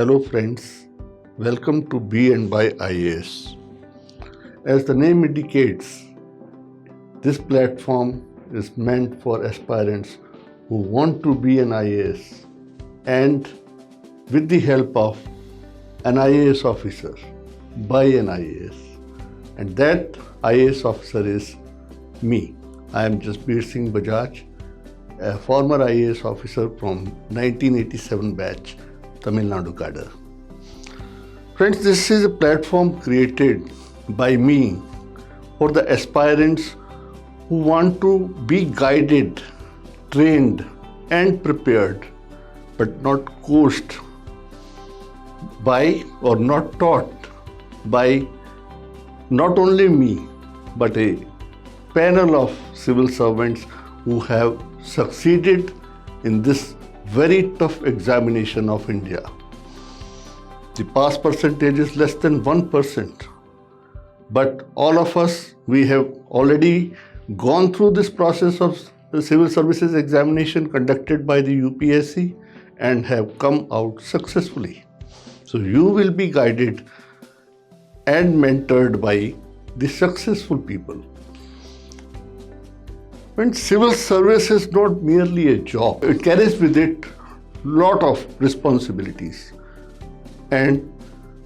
Hello friends, welcome to Be and By IAS. As the name indicates, this platform is meant for aspirants who want to be an IAS and with the help of an IAS officer, by an IAS. And that IAS officer is me. I am Jasbir Singh Bajaj, a former IAS officer from 1987 batch, Tamil Nadu cadre. Friends, this is a platform created by me for the aspirants who want to be guided, trained and prepared, but not coached by or not taught by not only me, but a panel of civil servants who have succeeded in this very tough examination of India. The pass percentage is less than 1%. But all of us, we have already gone through this process of the civil services examination conducted by the UPSC and have come out successfully. So you will be guided and mentored by the successful people. When civil service is not merely a job, it carries with it lot of responsibilities. And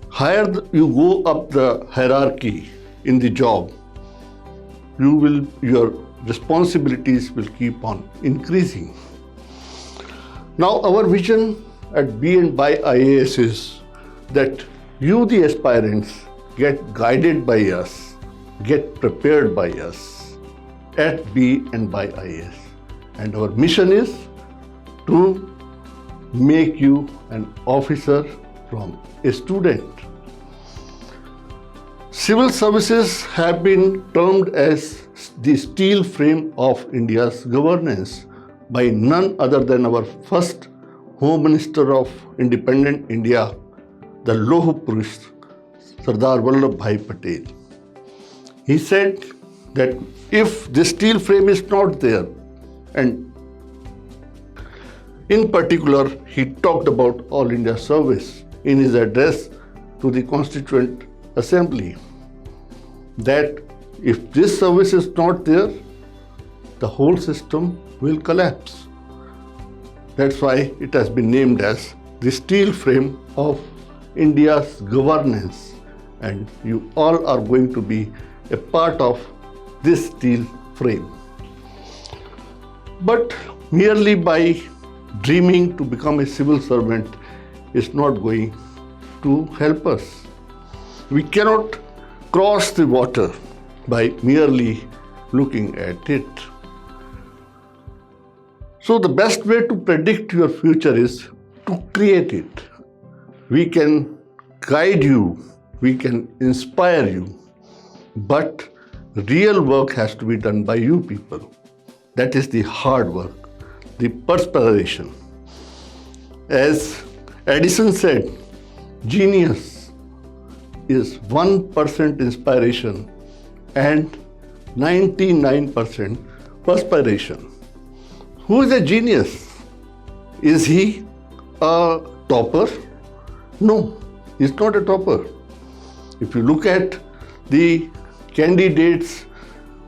higher you go up the hierarchy in the job, your responsibilities will keep on increasing. Now our vision at Be and By IAS is that you, the aspirants, get guided by us, get prepared by us at Be and By IAS. And our mission is to make you an officer from a student. Civil services have been termed as the steel frame of India's governance by none other than our first Home Minister of Independent India, the Lauh Purush, Sardar Vallabhbhai Patel. He said that if this steel frame is not there, and in particular, he talked about All India service in his address to the Constituent Assembly, that if this service is not there, the whole system will collapse. That's why it has been named as the steel frame of India's governance, and you all are going to be a part of this steel frame. But merely by dreaming to become a civil servant is not going to help us. We cannot cross the water by merely looking at it. So the best way to predict your future is to create it. We can guide you, we can inspire you, but real work has to be done by you people. That is the hard work, the perspiration. As Edison said, genius is 1% inspiration and 99% perspiration. Who is a genius? Is he a topper? No, he's not a topper. If you look at the candidates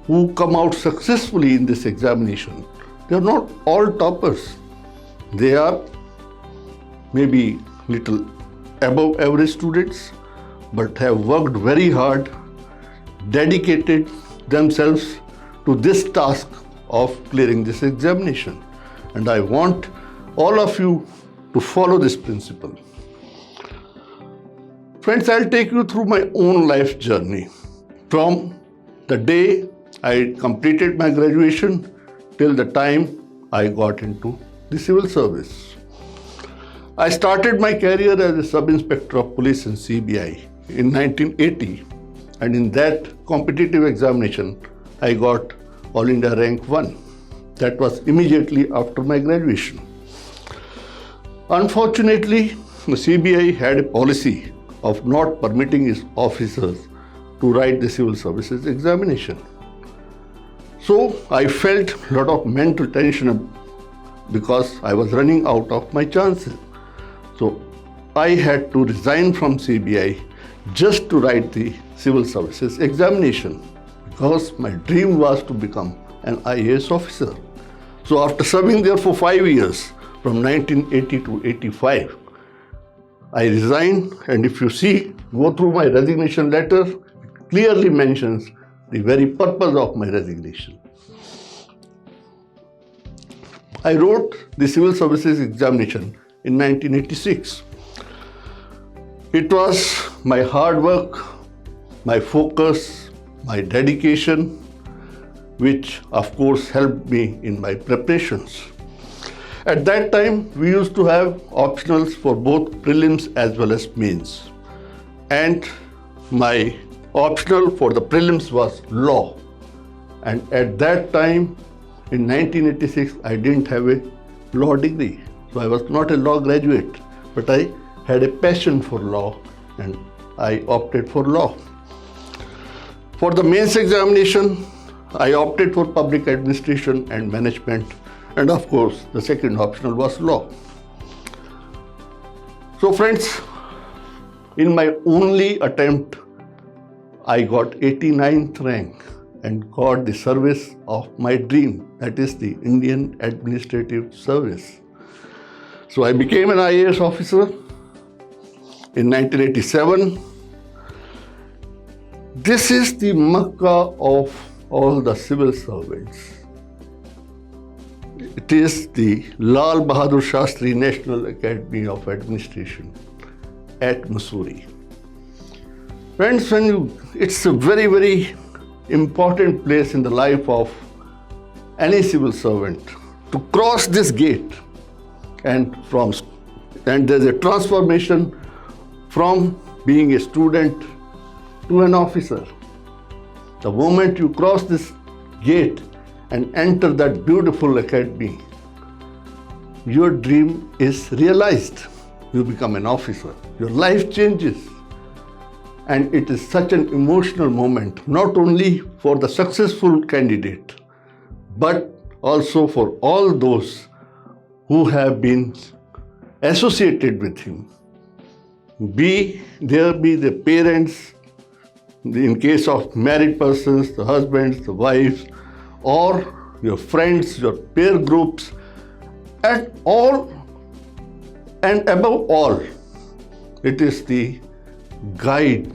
who come out successfully in this examination, they are not all toppers. They are maybe little above average students, but have worked very hard, dedicated themselves to this task of clearing this examination. And I want all of you to follow this principle. Friends, I'll take you through my own life journey from the day I completed my graduation till the time I got into the civil service. I started my career as a sub-inspector of police in CBI in 1980, and in that competitive examination I got All India Rank 1. That was immediately after my graduation. Unfortunately, the CBI had a policy of not permitting its officers to write the civil services examination. So I felt a lot of mental tension because I was running out of my chances. So I had to resign from CBI just to write the civil services examination because my dream was to become an IAS officer. So after serving there for 5 years, from 1980 to 85, I resigned, and if you see, go through my resignation letter, it clearly mentions the very purpose of my resignation. I wrote the civil services examination in 1986. It was my hard work, my focus, my dedication, which of course helped me in my preparations. At that time, we used to have optionals for both prelims as well as mains. And my optional for the prelims was law. And at that time, in 1986, I didn't have a law degree. So I was not a law graduate, but I had a passion for law and I opted for law. For the mains examination, I opted for public administration and management, and of course the second optional was law. So friends, in my only attempt, I got 89th rank and got the service of my dream, that is the Indian Administrative Service. So I became an IAS officer in 1987. This is the Makkah of all the civil servants. It is the Lal Bahadur Shastri National Academy of Administration at Mussoorie. Friends, it's a very, very important place in the life of any civil servant to cross this gate, and there's a transformation from being a student to an officer. The moment you cross this gate and enter that beautiful academy, your dream is realized. You become an officer. Your life changes. And it is such an emotional moment, not only for the successful candidate, but also for all those who have been associated with him. Be the parents, in case of married persons, the husbands, the wives, or your friends, your peer groups, and above all, it is the guide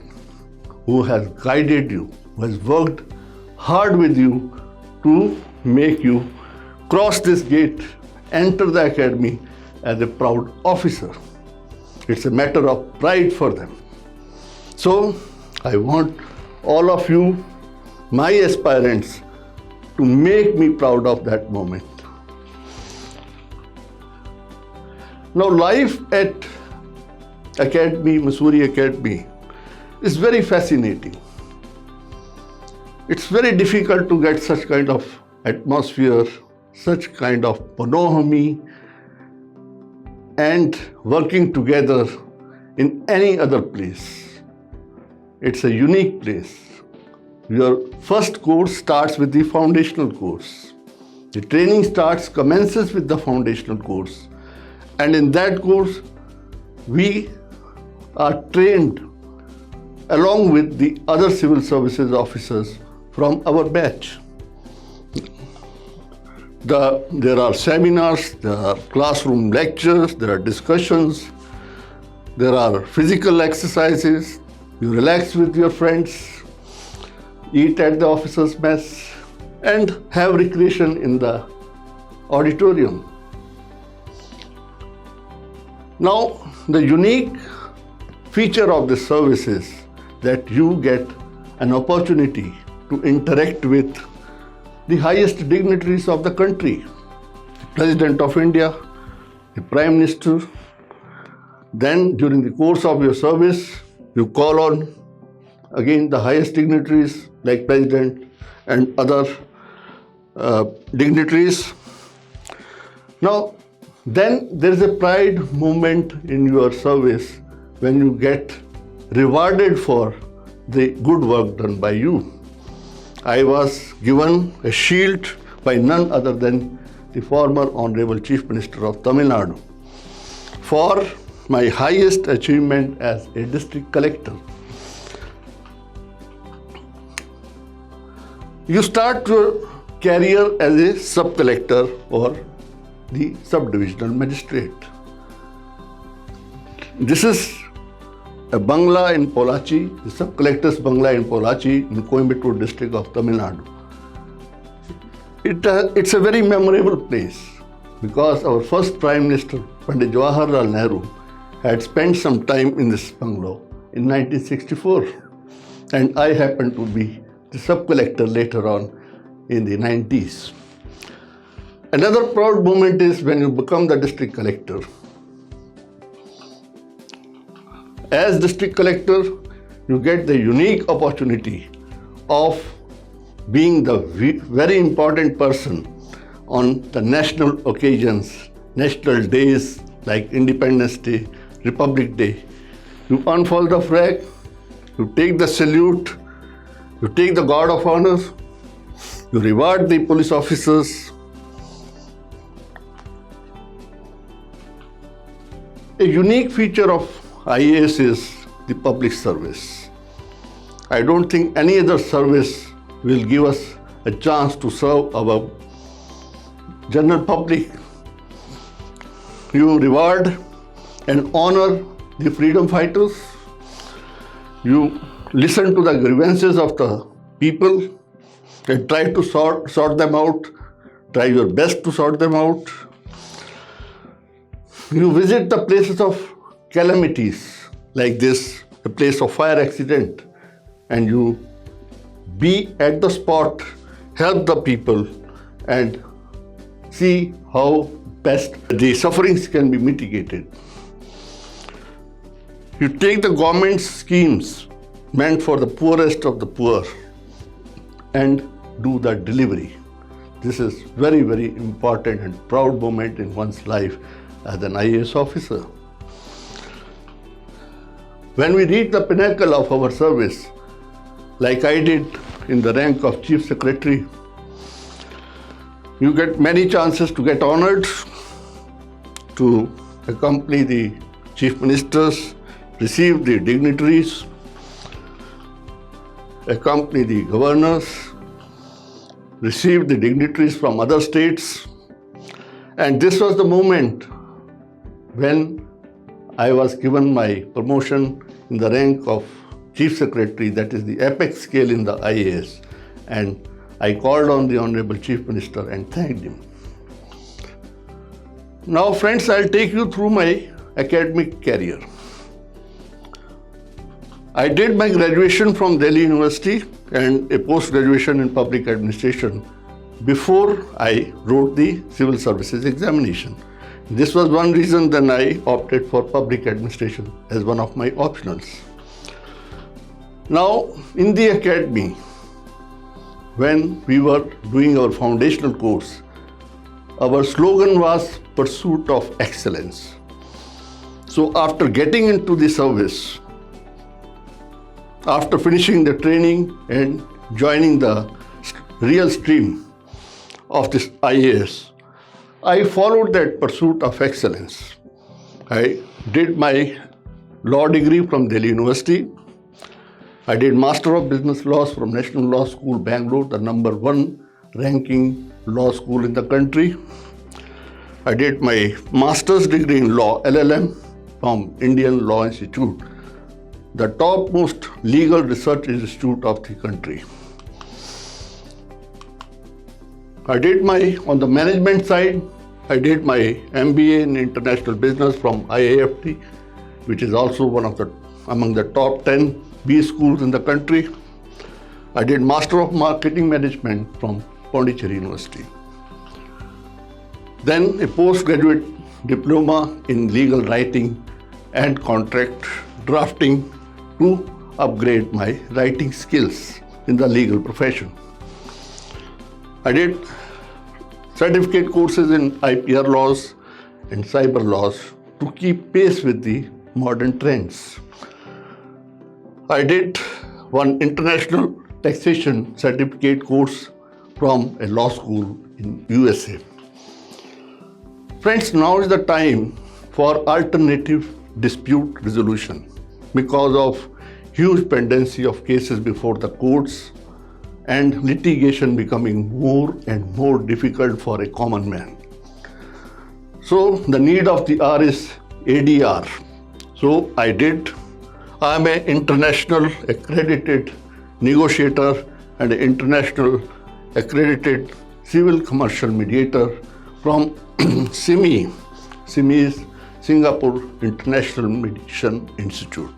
who has guided you, who has worked hard with you to make you cross this gate, enter the academy as a proud officer. It's a matter of pride for them. So I want all of you, my aspirants, to make me proud of that moment. Now, life at Academy, Mussoorie Academy, is very fascinating. It's very difficult to get such kind of atmosphere, such kind of bonhomie, and working together in any other place. It's a unique place. Your first course starts with the foundational course. The training commences with the foundational course. And in that course, we are trained along with the other civil services officers from our batch. There are seminars, there are classroom lectures, there are discussions, there are physical exercises. You relax with your friends, eat at the officers' mess, and have recreation in the auditorium. Now, the unique feature of this service is that you get an opportunity to interact with the highest dignitaries of the country, the President of India, the Prime Minister. Then, during the course of your service, you call on again the highest dignitaries like President and other dignitaries. Now, then there is a pride moment in your service when you get rewarded for the good work done by you. I was given a shield by none other than the former Honorable Chief Minister of Tamil Nadu for my highest achievement as a district collector. You start your career as a sub-collector or the sub-divisional magistrate. This is a bungalow in Pollachi, the sub-collector's bungalow in Pollachi in Coimbatore district of Tamil Nadu. It's a very memorable place because our first Prime Minister, Pandit Jawaharlal Nehru, had spent some time in this bungalow in 1964, and I happened to be the sub-collector later on in the 90s. Another proud moment is when you become the district collector. As district collector, you get the unique opportunity of being the very important person on the national occasions, national days like Independence Day, Republic Day. You unfold the flag, you take the salute, you take the guard of honor, you reward the police officers. A unique feature of IAS is the public service. I don't think any other service will give us a chance to serve our general public. You reward and honor the freedom fighters. You listen to the grievances of the people and try to sort them out, try your best to sort them out. You visit the places of calamities like this, the place of fire accident, and you be at the spot, help the people, and see how best the sufferings can be mitigated. You take the government's schemes meant for the poorest of the poor and do the delivery. This is very, very important and proud moment in one's life as an IAS officer. When we reach the pinnacle of our service, like I did in the rank of Chief Secretary, you get many chances to get honored, to accompany the Chief Ministers, receive the dignitaries, accompany the governors, receive the dignitaries from other states. And this was the moment when I was given my promotion in the rank of Chief Secretary, that is the apex scale in the IAS. And I called on the Honorable Chief Minister and thanked him. Now friends, I'll take you through my academic career. I did my graduation from Delhi University and a post-graduation in public administration before I wrote the civil services examination. This was one reason then I opted for public administration as one of my optionals. Now, in the academy, when we were doing our foundational course, our slogan was pursuit of excellence. So after getting into the service, after finishing the training and joining the real stream of this IAS, I followed that pursuit of excellence. I did my law degree from Delhi University. I did Master of Business Laws from National Law School, Bangalore, the #1 ranking law school in the country. I did my Master's degree in Law, LLM, from Indian Law Institute, the topmost legal research institute of the country. On the management side, I did my MBA in International Business from IIFT, which is also among the top 10 B schools in the country. I did Master of Marketing Management from Pondicherry University. Then a postgraduate diploma in legal writing and contract drafting to upgrade my writing skills in the legal profession. I did certificate courses in IPR laws and cyber laws to keep pace with the modern trends. I did one international taxation certificate course from a law school in USA. Friends, now is the time for alternative dispute resolution because of huge pendency of cases before the courts and litigation becoming more and more difficult for a common man. So the need of the hour is ADR. So I am an international accredited negotiator and an international accredited civil commercial mediator from SIMI. SIMI is Singapore International Mediation Institute.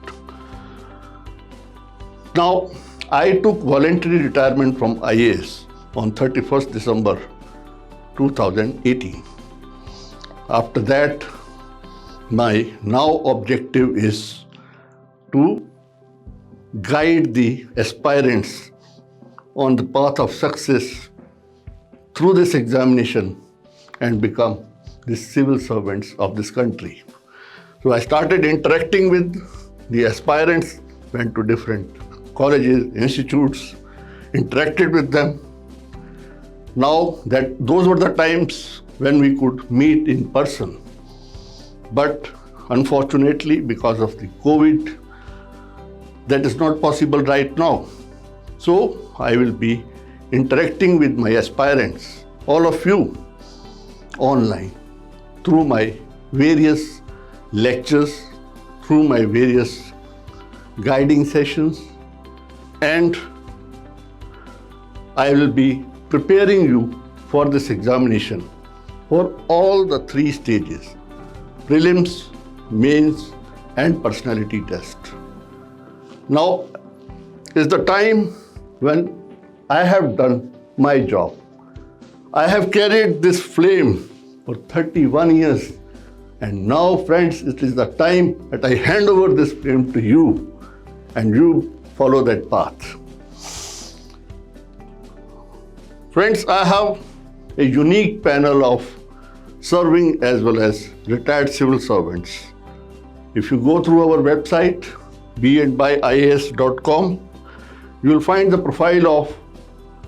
Now, I took voluntary retirement from IAS on 31st December 2018. After that, my now objective is to guide the aspirants on the path of success through this examination and become the civil servants of this country. So I started interacting with the aspirants, went to different colleges, institutes, interacted with them. Now that those were the times when we could meet in person. But unfortunately, because of the COVID, that is not possible right now. So I will be interacting with my aspirants, all of you, online, through my various lectures, through my various guiding sessions, and I will be preparing you for this examination for all the 3 stages: prelims, mains, and personality test. Now is the time when I have done my job. I have carried this flame for 31 years, and now, friends, it is the time that I hand over this flame to you and you follow that path. Friends, I have a unique panel of serving as well as retired civil servants. If you go through our website, beandbyias.com, you will find the profile of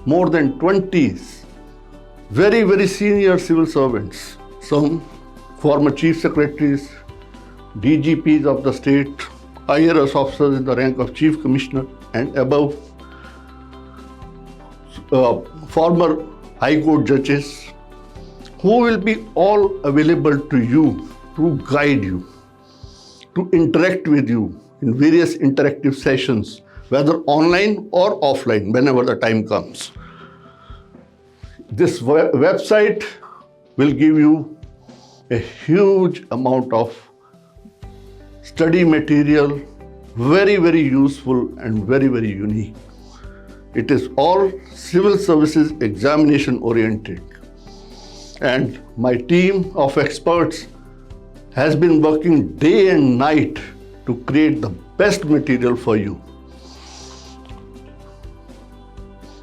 more than 20 very, very senior civil servants, some former chief secretaries, DGPs of the state, IRS officers in the rank of chief commissioner and above, former high court judges, who will be all available to you to guide you, to interact with you in various interactive sessions, whether online or offline, whenever the time comes. This website will give you a huge amount of study material, very, very useful and very, very unique. It is all civil services examination oriented. And my team of experts has been working day and night to create the best material for you.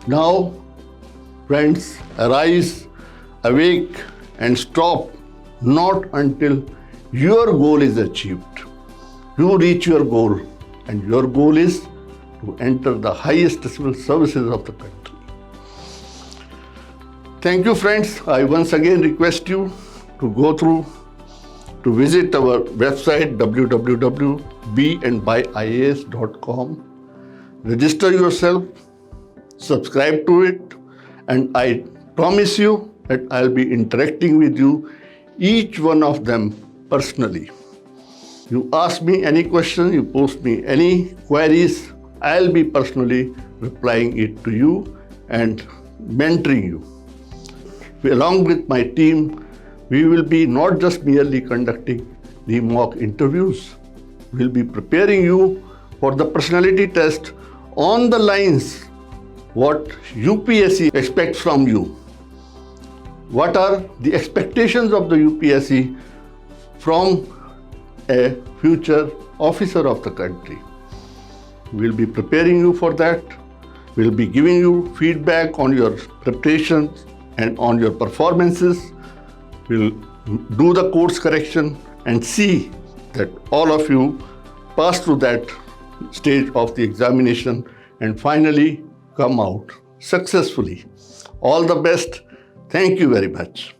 Now, friends, arise, awake, and stop not until your goal is achieved. You reach your goal, and your goal is to enter the highest civil services of the country. Thank you, friends. I once again request you to visit our website www.beandbyias.com. Register yourself, subscribe to it, and I promise you that I'll be interacting with you, each one of them personally. You ask me any question, you post me any queries, I'll be personally replying it to you and mentoring you. Along with my team, we will be not just merely conducting the mock interviews, we'll be preparing you for the personality test on the lines what UPSC expects from you. What are the expectations of the UPSC from a future officer of the country? We'll be preparing you for that. We'll be giving you feedback on your preparations and on your performances. We'll do the course correction and see that all of you pass through that stage of the examination and finally come out successfully. All the best. Thank you very much.